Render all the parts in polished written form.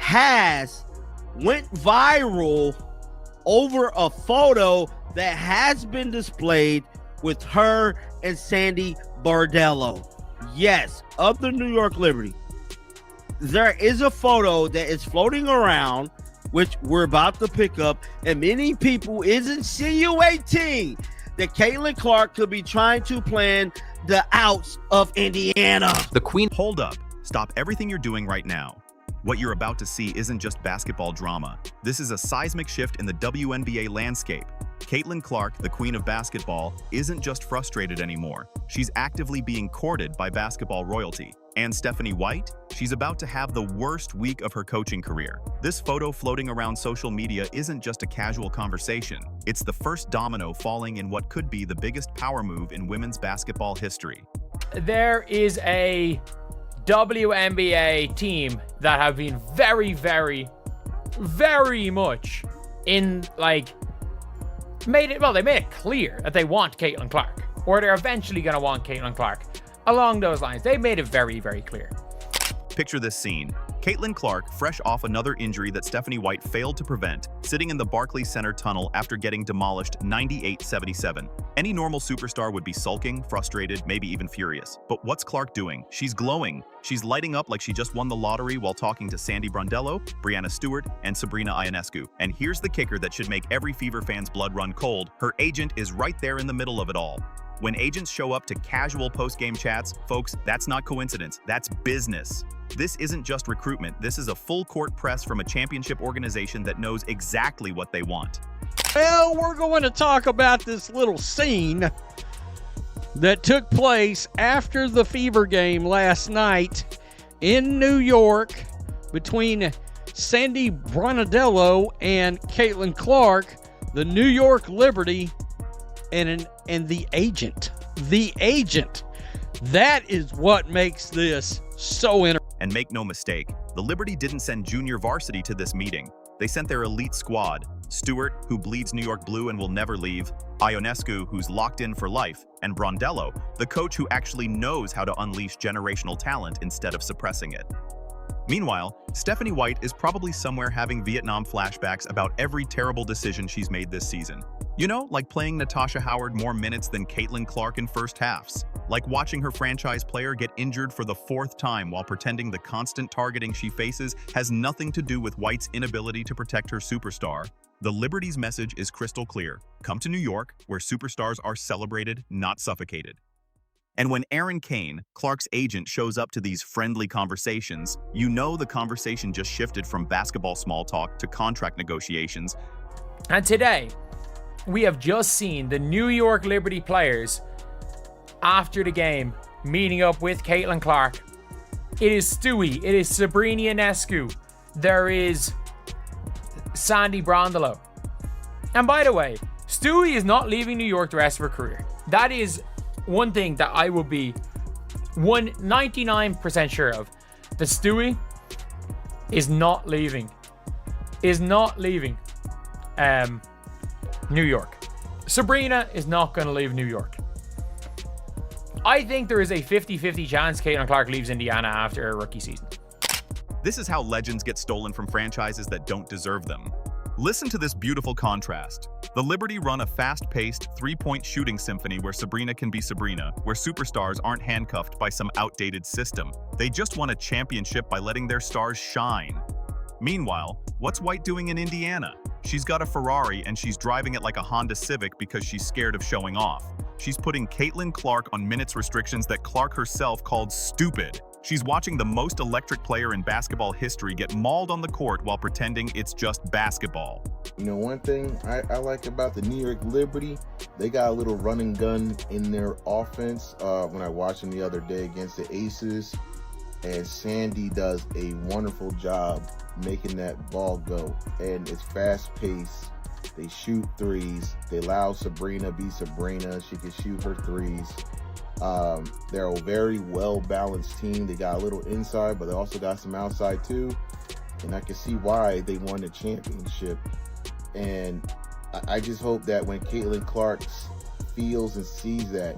has went viral over a photo that has been displayed with her and Sandy Bardello. Yes, of the New York Liberty. There is a photo that is floating around, which we're about to pick up, and many people is insinuating that Caitlin Clark could be trying to plan the outs of Indiana. The Queen. Hold up. Stop everything you're doing right now. What you're about to see isn't just basketball drama. This is a seismic shift in the WNBA landscape. Caitlin Clark, the queen of basketball, isn't just frustrated anymore. She's actively being courted by basketball royalty. And Stephanie White? She's about to have the worst week of her coaching career. This photo floating around social media isn't just a casual conversation. It's the first domino falling in what could be the biggest power move in women's basketball history. There is a WNBA team that have been very, very, very much in, like, they made it clear that they want Caitlin Clark, or they're eventually going to want Caitlin Clark. Along those lines, they made it very, very clear. Picture this scene. Caitlin Clark, fresh off another injury that Stephanie White failed to prevent, sitting in the Barclays Center tunnel after getting demolished 98-77. Any normal superstar would be sulking, frustrated, maybe even furious. But what's Clark doing? She's glowing. She's lighting up like she just won the lottery while talking to Sandy Bardello, Breanna Stewart, and Sabrina Ionescu. And here's the kicker that should make every Fever fan's blood run cold. Her agent is right there in the middle of it all. When agents show up to casual post-game chats, folks, that's not coincidence, that's business. This isn't just recruitment, this is a full-court press from a championship organization that knows exactly what they want. Well, we're going to talk about this little scene that took place after the Fever game last night in New York between Sandy Bardello and Caitlin Clark, the New York Liberty, and the agent. The agent. That is what makes this so interesting. And make no mistake, the Liberty didn't send junior varsity to this meeting. They sent their elite squad. Stewart, who bleeds New York blue and will never leave, Ionescu, who's locked in for life, and Bardello, the coach who actually knows how to unleash generational talent instead of suppressing it. Meanwhile, Stephanie White is probably somewhere having Vietnam flashbacks about every terrible decision she's made this season. You know, like playing Natasha Howard more minutes than Caitlin Clark in first halves. Like watching her franchise player get injured for the 4th time while pretending the constant targeting she faces has nothing to do with White's inability to protect her superstar. The Liberty's message is crystal clear. Come to New York, where superstars are celebrated, not suffocated. And when Aaron Kane, Clark's agent, shows up to these friendly conversations, you know the conversation just shifted from basketball small talk to contract negotiations. And today, we have just seen the New York Liberty players, after the game, meeting up with Caitlin Clark. It is Stewie, it is Sabrina Ionescu, there is Sandy Bardello. And by the way, Stewie is not leaving New York the rest of her career. That is one thing that I will be 99% sure of. That Stewie is not leaving. New York. Sabrina is not going to leave New York. I think there is a 50-50 chance Caitlin Clark leaves Indiana after her rookie season. This is how legends get stolen from franchises that don't deserve them. Listen to this beautiful contrast. The Liberty run a fast-paced, three-point shooting symphony where Sabrina can be Sabrina, where superstars aren't handcuffed by some outdated system. They just won a championship by letting their stars shine. Meanwhile, what's White doing in Indiana? She's got a Ferrari and she's driving it like a Honda Civic because she's scared of showing off. She's putting Caitlin Clark on minutes restrictions that Clark herself called stupid. She's watching the most electric player in basketball history get mauled on the court while pretending it's just basketball. You know, one thing I like about the New York Liberty, they got a little run and gun in their offense. When I watched them the other day against the Aces, and Sandy does a wonderful job making that ball go. And it's fast-paced. They shoot threes. They allow Sabrina be Sabrina. She can shoot her threes. They're a very well-balanced team. They got a little inside, but they also got some outside too. And I can see why they won the championship. And I just hope that when Caitlin Clark feels and sees that,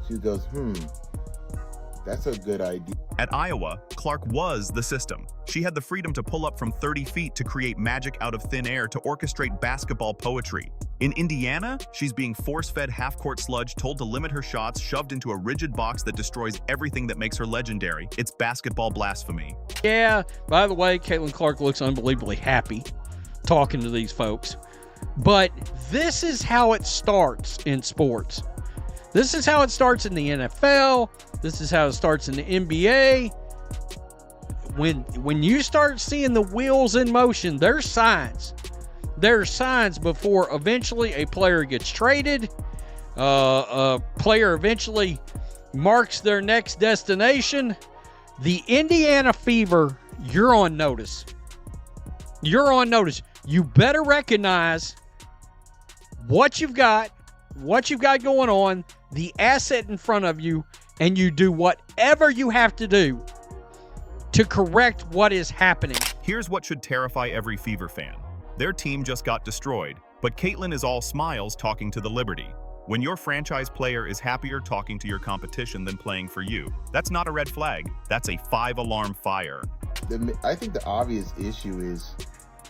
she goes, that's a good idea. At Iowa, Clark was the system. She had the freedom to pull up from 30 feet to create magic out of thin air to orchestrate basketball poetry. In Indiana, she's being force-fed half-court sludge, told to limit her shots, shoved into a rigid box that destroys everything that makes her legendary. It's basketball blasphemy. Yeah, by the way, Caitlin Clark looks unbelievably happy talking to these folks. But this is how it starts in sports. This is how it starts in the NFL. This is how it starts in the NBA. When you start seeing the wheels in motion, there's signs. There's signs before eventually a player gets traded. A player eventually marks their next destination. The Indiana Fever, you're on notice. You're on notice. You better recognize what you've got going on, the asset in front of you, and you do whatever you have to do to correct what is happening. Here's what should terrify every Fever fan. Their team just got destroyed, but Caitlin is all smiles talking to the Liberty. When your franchise player is happier talking to your competition than playing for you, that's not a red flag. That's a 5-alarm fire. I think the obvious issue is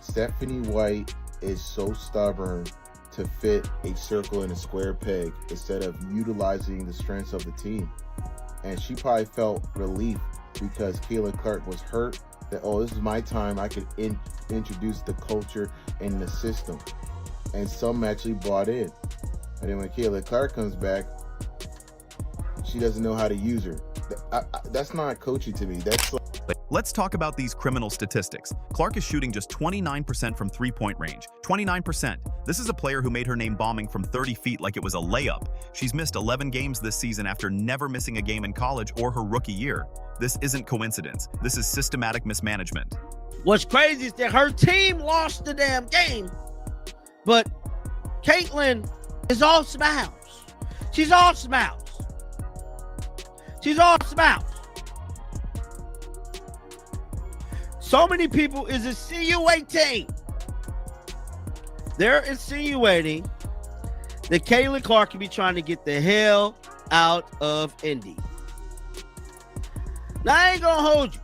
Stephanie White is so stubborn to fit a circle in a square peg instead of utilizing the strengths of the team. And she probably felt relief because Caitlin Clark was hurt, that, oh, this is my time, I could introduce the culture and the system. And some actually bought in. And then when Caitlin Clark comes back, she doesn't know how to use her. That's not coaching to me. That's like... Let's talk about these criminal statistics. Clark is shooting just 29% from three-point range. 29%. This is a player who made her name bombing from 30 feet like it was a layup. She's missed 11 games this season after never missing a game in college or her rookie year. This isn't coincidence. This is systematic mismanagement. What's crazy is that her team lost the damn game, but Caitlin is all smiles. She's all smiles. She's all smiles. So many people is insinuating. They're insinuating that Caitlin Clark could be trying to get the hell out of Indy. Now, I ain't gonna hold you.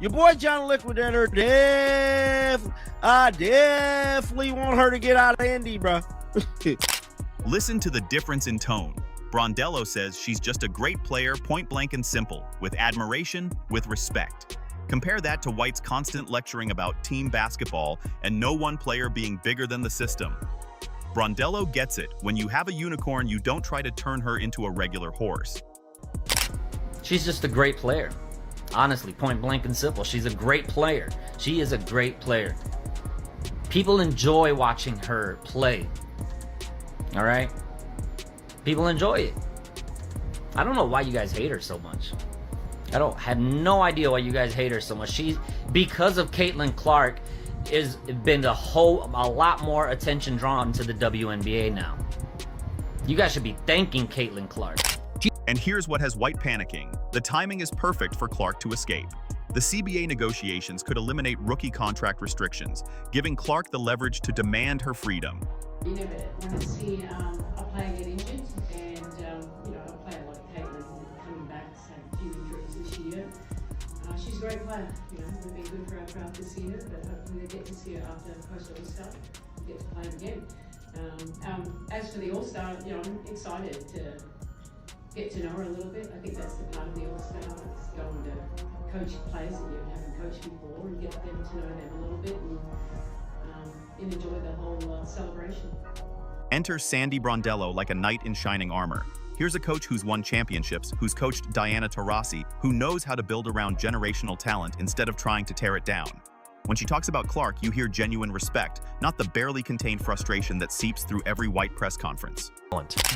Your boy John Liquidator definitely want her to get out of Indy, bro. Listen to the difference in tone. Brondello says she's just a great player, point blank and simple, with admiration, with respect. Compare that to White's constant lecturing about team basketball and no one player being bigger than the system. Brondello gets it. When you have a unicorn, you don't try to turn her into a regular horse. She's just a great player. Honestly, point blank and simple. She's a great player. She is a great player. People enjoy watching her play. All right? People enjoy it. I don't know why you guys hate her so much. I have no idea why you guys hate her so much. She's, because of Caitlin Clark, has been a lot more attention drawn to the WNBA now. You guys should be thanking Caitlin Clark. And here's what has White panicking. The timing is perfect for Clark to escape. The CBA negotiations could eliminate rookie contract restrictions, giving Clark the leverage to demand her freedom. You never want to see a player get injured, and a player like Caitlin coming back, had a few injuries this year. She's a great player. We've been good for our craft this year, but hopefully they get to see her after post-All-Star and get to play again. As for the All-Star, I'm excited to get to know her a little bit. I think that's the part of the All-Star. It's going to coach players that you haven't coached before and get them to know them a little bit and enjoy the whole celebration. Enter Sandy Brondello like a knight in shining armor. Here's a coach who's won championships, who's coached Diana Taurasi, who knows how to build around generational talent instead of trying to tear it down. When she talks about Clark, you hear genuine respect, not the barely contained frustration that seeps through every White press conference.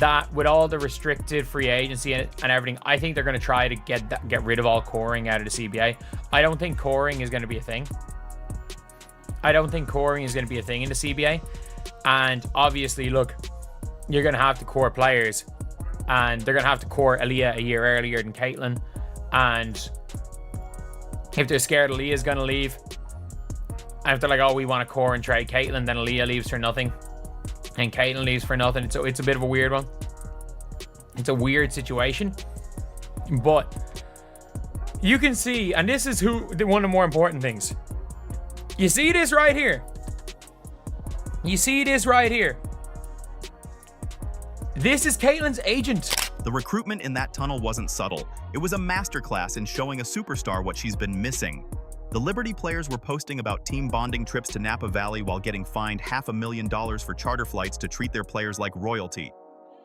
That with all the restricted free agency and everything, I think they're going to try to get rid of all coring out of the CBA. I don't think coring is going to be a thing. I don't think coring is going to be a thing in the CBA. And obviously, look, you're going to have to core players, and they're going to have to core Aaliyah a year earlier than Caitlin. And if they're scared Aaliyah's going to leave, and if they're like, oh, we want to core and trade Caitlin, then Aaliyah leaves for nothing, and Caitlin leaves for nothing. So it's a bit of a weird one. It's a weird situation. But You can see, and this is one of the more important things. You see this right here. You see this right here. This is Caitlin's agent. The recruitment in that tunnel wasn't subtle. It was a masterclass in showing a superstar what she's been missing. The Liberty players were posting about team bonding trips to Napa Valley while getting fined $500,000 for charter flights to treat their players like royalty.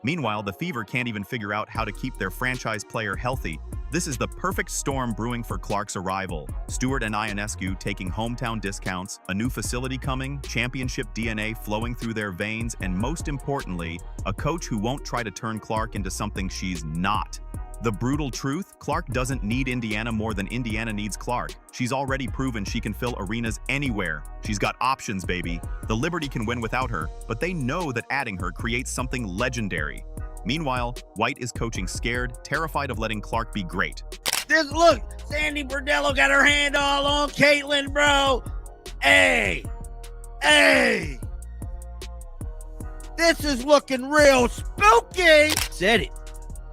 Meanwhile, the Fever can't even figure out how to keep their franchise player healthy. This is the perfect storm brewing for Clark's arrival. Stewart and Ionescu taking hometown discounts, a new facility coming, championship DNA flowing through their veins, and most importantly, a coach who won't try to turn Clark into something she's not. The brutal truth, Clark doesn't need Indiana more than Indiana needs Clark. She's already proven she can fill arenas anywhere. She's got options, baby. The Liberty can win without her, but they know that adding her creates something legendary. Meanwhile, White is coaching scared, terrified of letting Clark be great. Look, Sandy Bordello got her hand all on Caitlin, bro. Hey. This is looking real spooky. Said it.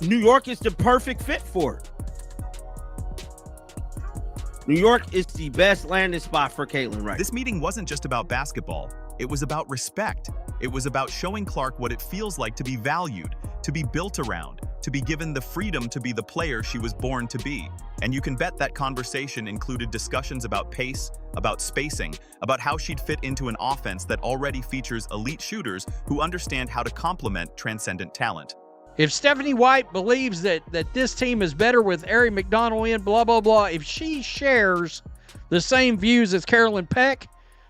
New York is the perfect fit for it. New York is the best landing spot for Caitlin right now. This meeting wasn't just about basketball. It was about respect. It was about showing Clark what it feels like to be valued, to be built around, to be given the freedom to be the player she was born to be. And you can bet that conversation included discussions about pace, about spacing, about how she'd fit into an offense that already features elite shooters who understand how to complement transcendent talent. If Stephanie White believes that this team is better with Ari McDonald in, blah, blah, blah, if she shares the same views as Carolyn Peck,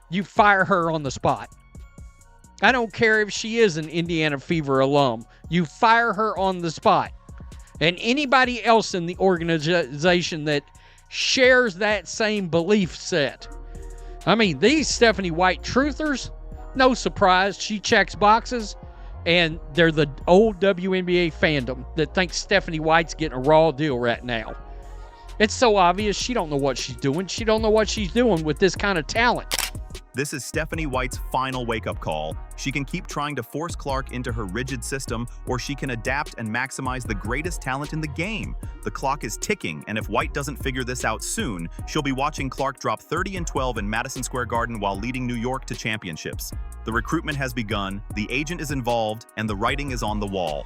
you fire her on the spot. I don't care if she is an Indiana Fever alum. You fire her on the spot. And anybody else in the organization that shares that same belief set. I mean, these Stephanie White truthers, no surprise, she checks boxes. And they're the old WNBA fandom that thinks Stephanie White's getting a raw deal right now. It's so obvious she don't know what she's doing. She don't know what she's doing with this kind of talent. This is Stephanie White's final wake-up call. She can keep trying to force Clark into her rigid system, or she can adapt and maximize the greatest talent in the game. The clock is ticking, and if White doesn't figure this out soon, she'll be watching Clark drop 30 and 12 in Madison Square Garden while leading New York to championships. The recruitment has begun, the agent is involved, and the writing is on the wall.